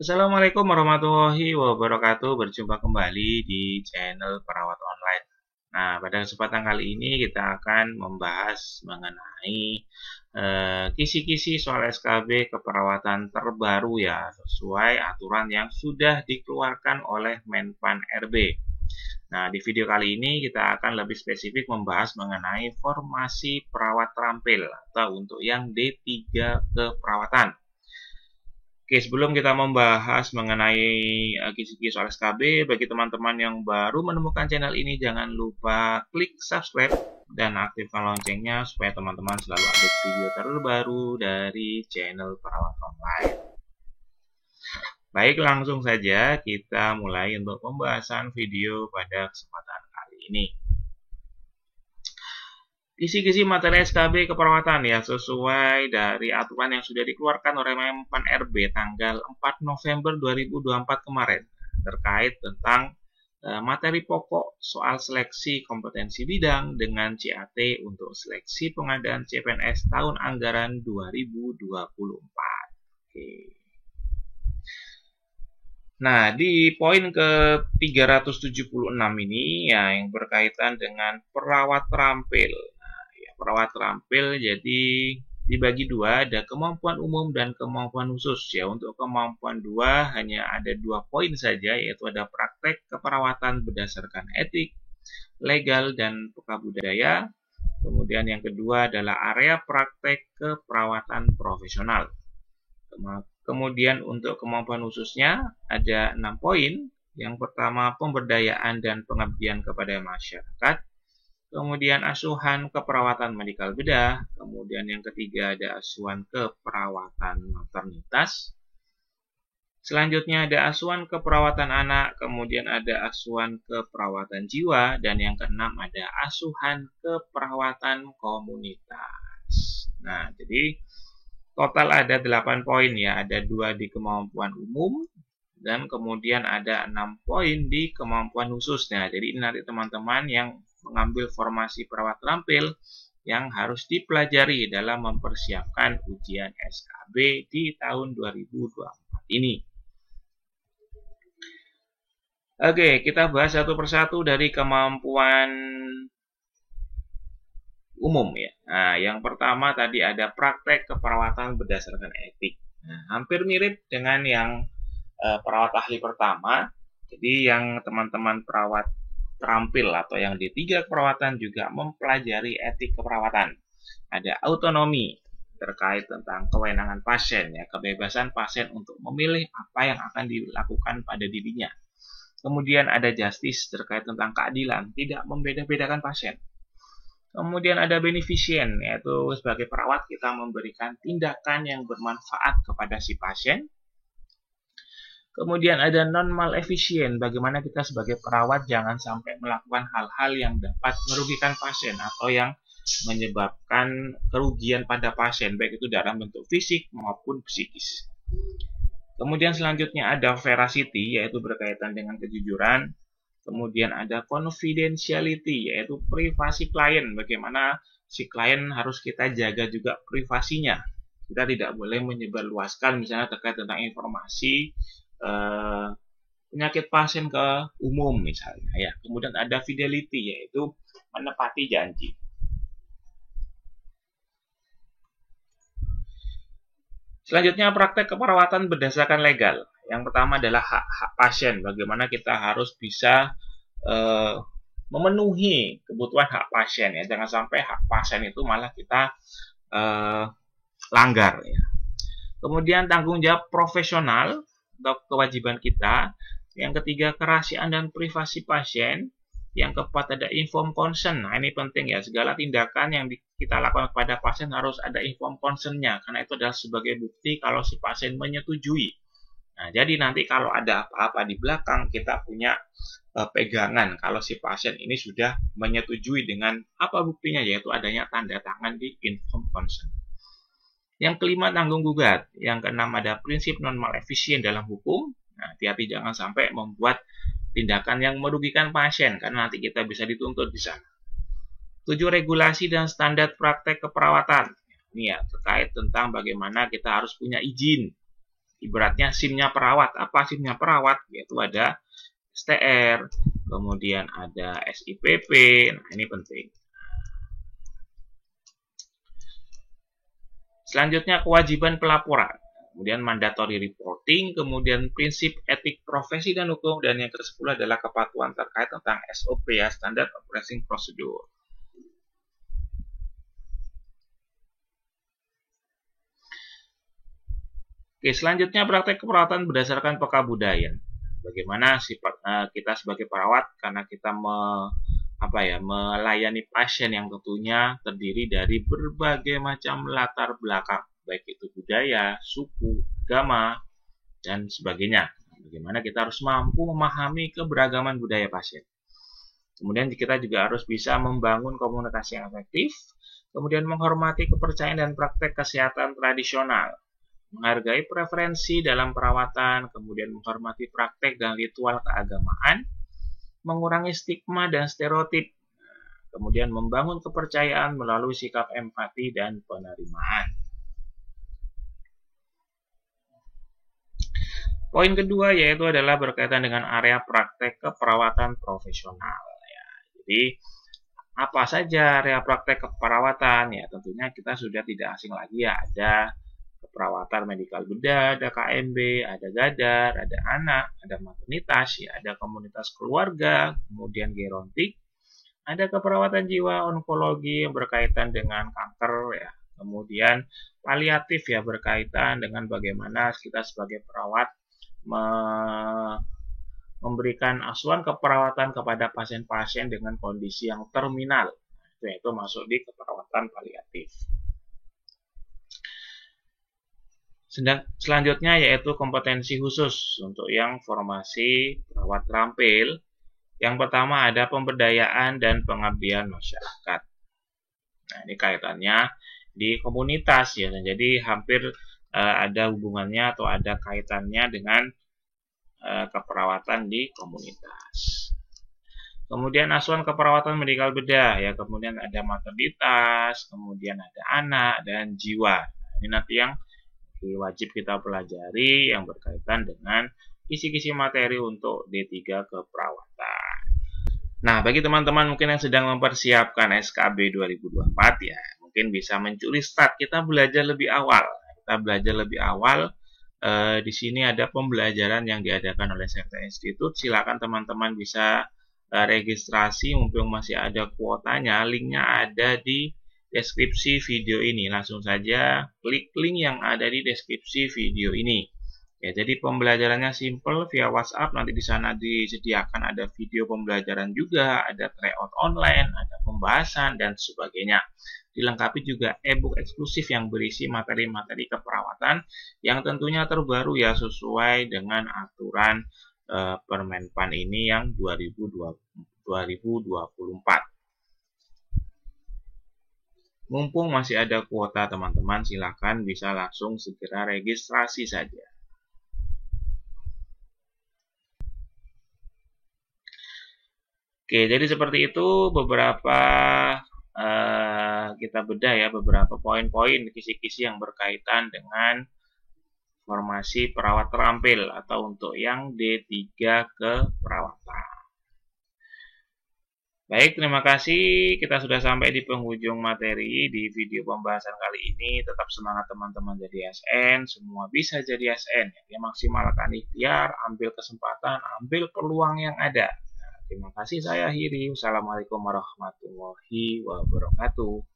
Assalamualaikum warahmatullahi wabarakatuh. Berjumpa kembali di channel Perawat Online. Nah, pada kesempatan kali ini kita akan membahas mengenai kisi-kisi soal SKB keperawatan terbaru ya, sesuai aturan yang sudah dikeluarkan oleh Menpan RB. Nah, di video kali ini kita akan lebih spesifik membahas mengenai formasi perawat terampil atau untuk yang D3 keperawatan. Oke, sebelum kita membahas mengenai kisi-kisi soal SKB, bagi teman-teman yang baru menemukan channel ini, jangan lupa klik subscribe dan aktifkan loncengnya supaya teman-teman selalu update video terbaru dari channel Perawat Online. Baik, langsung saja kita mulai untuk pembahasan video pada kesempatan kali ini. Kisi-kisi materi SKB keperawatan ya sesuai dari aturan yang sudah dikeluarkan oleh Menpan RB tanggal 4 November 2024 kemarin terkait tentang materi pokok soal seleksi kompetensi bidang dengan CAT untuk seleksi pengadaan CPNS tahun anggaran 2024. Oke. Nah, di poin ke-376 ini ya yang berkaitan dengan perawat terampil. Perawat terampil jadi dibagi dua, ada kemampuan umum dan kemampuan khusus ya. Untuk kemampuan dua hanya ada 2 poin saja, yaitu ada praktek keperawatan berdasarkan etik, legal, dan peka budaya. Kemudian yang kedua adalah area praktek keperawatan profesional. Kemudian untuk kemampuan khususnya ada 6 poin. Yang pertama pemberdayaan dan pengabdian kepada masyarakat. Kemudian asuhan keperawatan medikal bedah. Kemudian yang ketiga ada asuhan keperawatan maternitas. Selanjutnya ada asuhan keperawatan anak. Kemudian ada asuhan keperawatan jiwa. Dan yang keenam ada asuhan keperawatan komunitas. Nah, jadi total ada 8 poin ya. Ada 2 di kemampuan umum. Dan kemudian ada 6 poin di kemampuan khusus. Nah, jadi ini nanti teman-teman yang mengambil formasi perawat terampil yang harus dipelajari dalam mempersiapkan ujian SKB di tahun 2024 ini. Oke, kita bahas satu persatu dari kemampuan umum ya. Nah, yang pertama tadi ada praktek keperawatan berdasarkan etik. Nah, hampir mirip dengan yang perawat ahli pertama. Jadi yang teman-teman perawat terampil atau yang D3 keperawatan juga mempelajari etik keperawatan. Ada autonomi terkait tentang kewenangan pasien ya, kebebasan pasien untuk memilih apa yang akan dilakukan pada dirinya. Kemudian ada justice terkait tentang keadilan, tidak membeda-bedakan pasien. Kemudian ada beneficient, yaitu sebagai perawat kita memberikan tindakan yang bermanfaat kepada si pasien. Kemudian ada non-malefisient, bagaimana kita sebagai perawat jangan sampai melakukan hal-hal yang dapat merugikan pasien atau yang menyebabkan kerugian pada pasien, baik itu dalam bentuk fisik maupun psikis. Kemudian selanjutnya ada veracity, yaitu berkaitan dengan kejujuran. Kemudian ada confidentiality, yaitu privasi klien, bagaimana si klien harus kita jaga juga privasinya. Kita tidak boleh menyebarluaskan misalnya terkait tentang informasi penyakit pasien ke umum misalnya ya. Kemudian ada fidelity, yaitu menepati janji. Selanjutnya praktek keperawatan berdasarkan legal. Yang pertama adalah hak-hak pasien, bagaimana kita harus bisa memenuhi kebutuhan hak pasien ya. Jangan sampai hak pasien itu malah kita langgar ya. Kemudian tanggung jawab profesional atau kewajiban kita. Yang ketiga kerahasiaan dan privasi pasien. Yang keempat ada informed consent. Nah, ini penting ya, segala tindakan yang kita lakukan kepada pasien harus ada informed consent-nya, karena itu adalah sebagai bukti kalau si pasien menyetujui. Nah, jadi nanti kalau ada apa-apa di belakang kita punya pegangan kalau si pasien ini sudah menyetujui dengan apa buktinya, yaitu adanya tanda tangan di informed consent. Yang kelima tanggung gugat. Yang keenam ada prinsip non-malefisient dalam hukum. Nah, hati-hati jangan sampai membuat tindakan yang merugikan pasien karena nanti kita bisa dituntut di sana. 7 regulasi dan standar praktek keperawatan. Ini ya terkait tentang bagaimana kita harus punya izin ibaratnya SIM-nya perawat. Apa SIM-nya perawat? Yaitu ada STR, kemudian ada SIPP. Nah, ini penting. Selanjutnya kewajiban pelaporan, kemudian mandatory reporting, kemudian prinsip etik profesi dan hukum, dan yang ke-10 adalah kepatuhan terkait tentang SOP ya, standard operating procedure. Oke, selanjutnya praktek keperawatan berdasarkan peka budaya. Bagaimana sifat kita sebagai perawat, karena kita melayani pasien yang tentunya terdiri dari berbagai macam latar belakang, baik itu budaya, suku, agama, dan sebagainya. Bagaimana kita harus mampu memahami keberagaman budaya pasien. Kemudian kita juga harus bisa membangun komunikasi yang efektif, kemudian menghormati kepercayaan dan praktek kesehatan tradisional, menghargai preferensi dalam perawatan, kemudian menghormati praktek dan ritual keagamaan, mengurangi stigma dan stereotip, kemudian membangun kepercayaan melalui sikap empati dan penerimaan. Poin kedua yaitu adalah berkaitan dengan area praktek keperawatan profesional. Ya, jadi apa saja area praktek keperawatan? Ya tentunya kita sudah tidak asing lagi ya, ada keperawatan medikal bedah, ada KMB, ada gadar, ada anak, ada maternitas, ya, ada komunitas keluarga, kemudian gerontik, ada keperawatan jiwa, onkologi yang berkaitan dengan kanker, ya, kemudian paliatif ya berkaitan dengan bagaimana kita sebagai perawat memberikan asuhan keperawatan kepada pasien-pasien dengan kondisi yang terminal, itu masuk di keperawatan paliatif. Selanjutnya yaitu kompetensi khusus untuk yang formasi perawat terampil. Yang pertama ada pemberdayaan dan pengabdian masyarakat. Nah, ini kaitannya di komunitas ya. Jadi hampir ada hubungannya atau ada kaitannya dengan keperawatan di komunitas. Kemudian asuhan keperawatan medikal bedah ya, kemudian ada maternitas, kemudian ada anak dan jiwa. Ini nanti yang wajib kita pelajari yang berkaitan dengan kisi-kisi materi untuk D3 keperawatan. Nah, bagi teman-teman mungkin yang sedang mempersiapkan SKB 2024 ya, mungkin bisa mencuri start. Kita belajar lebih awal. Di sini ada pembelajaran yang diadakan oleh Sekta Institute. Silakan teman-teman bisa registrasi mumpung masih ada kuotanya. Linknya ada di deskripsi video ini. Langsung saja klik link yang ada di deskripsi video ini. Ya, jadi pembelajarannya simple via WhatsApp. Nanti di sana disediakan ada video pembelajaran juga, ada tryout online, ada pembahasan dan sebagainya. Dilengkapi juga e-book eksklusif yang berisi materi-materi keperawatan yang tentunya terbaru ya, sesuai dengan aturan Permenpan ini yang 2024. Mumpung masih ada kuota teman-teman, silakan bisa langsung segera registrasi saja. Oke, jadi seperti itu beberapa kita bedah ya beberapa poin-poin kisi-kisi yang berkaitan dengan formasi perawat terampil atau untuk yang D3 keperawatan. Baik, terima kasih. Kita sudah sampai di penghujung materi di video pembahasan kali ini. Tetap semangat teman-teman jadi ASN. Semua bisa jadi ASN. Ya, maksimalkan ikhtiar, ambil kesempatan, ambil peluang yang ada. Nah, terima kasih, saya akhiri. Wassalamualaikum warahmatullahi wabarakatuh.